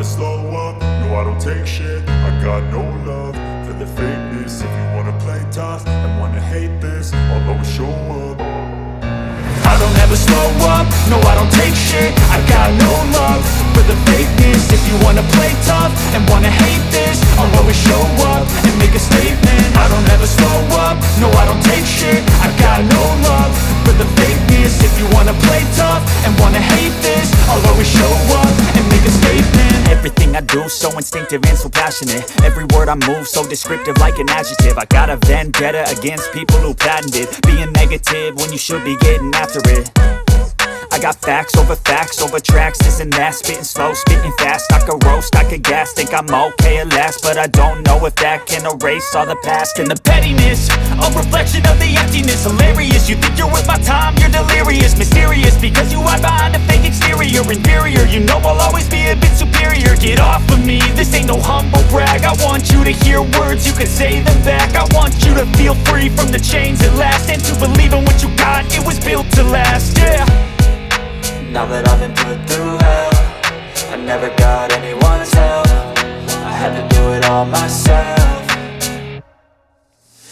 slow up, no I don't take shit. I got no love for the fakeness. If you wanna play tough and wanna hate this, I'll always show up. I don't ever slow up, no I don't take shit. I got no love for the fakeness. If you wanna play tough and wanna hate this, I'll always show up and make a statement. I don't ever slow up, no I don't take shit. I got no love for the fakeness. If you wanna play tough and wanna hate this, I'll always show up and make a statement. Everything I do so instinctive and so passionate. Every word I move so descriptive like an adjective. I got a vendetta against people who patented being negative when you should be getting after it. I got facts over tracks, this and that. Spitting slow, spitting fast, I could roast, I could gas. Think I'm okay at last, but I don't know if that can erase all the past. And the pettiness, a reflection of the emptiness. Hilarious, you think you're worth my time, you're delirious. Mysterious, because you hide behind a fake exterior. Inferior, you know I'll always be a bit superior. Get off of me, this ain't no humble brag. I want you to hear words, you can say them back. I want you to feel free from the chains at last, and to believe in what you got, it was built to last, yeah. Now that I've been put through hell, I never got anyone's help. I had to do it all myself.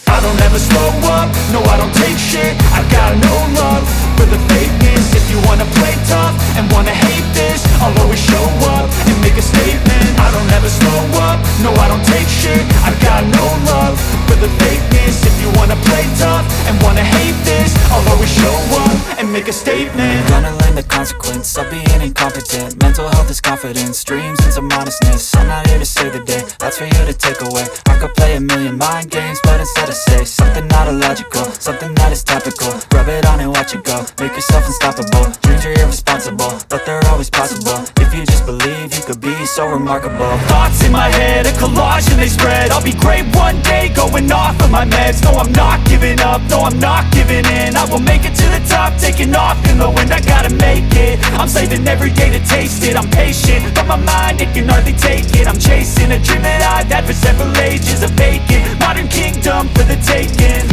I don't ever slow up, no I don't take shit. I got no love for the fakeness. If you wanna play tough and wanna hate this, I'll always show up and make a statement. I don't ever slow up, no I don't take shit. I got no love for the fakeness. If you wanna play tough and wanna hate this, I'll always show up and make a statement. Gonna learn the consequence of being incompetent. Mental health is confidence, dreams and some honestness. I'm not here to save the day, that's for you to take away. I could play a million mind games, but instead I say something not illogical, something that is topical. Rub it on and watch it go, make yourself unstoppable. Dreams are irresponsible, but they're always possible. If you just believe, you could be so remarkable. Thoughts in my head, a collage and they spread. I'll be great one day, going off of my meds. No, I'm not giving up, no, I'm not giving in. I will make it to the top, taking off in the wind. I gotta make it, I'm saving every day to taste it. I'm patient, but my mind, it can hardly take it. I'm chasing a dream that I've had for several ages. A vacant, modern kingdom for the taking.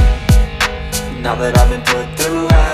Now that I've been put through hell,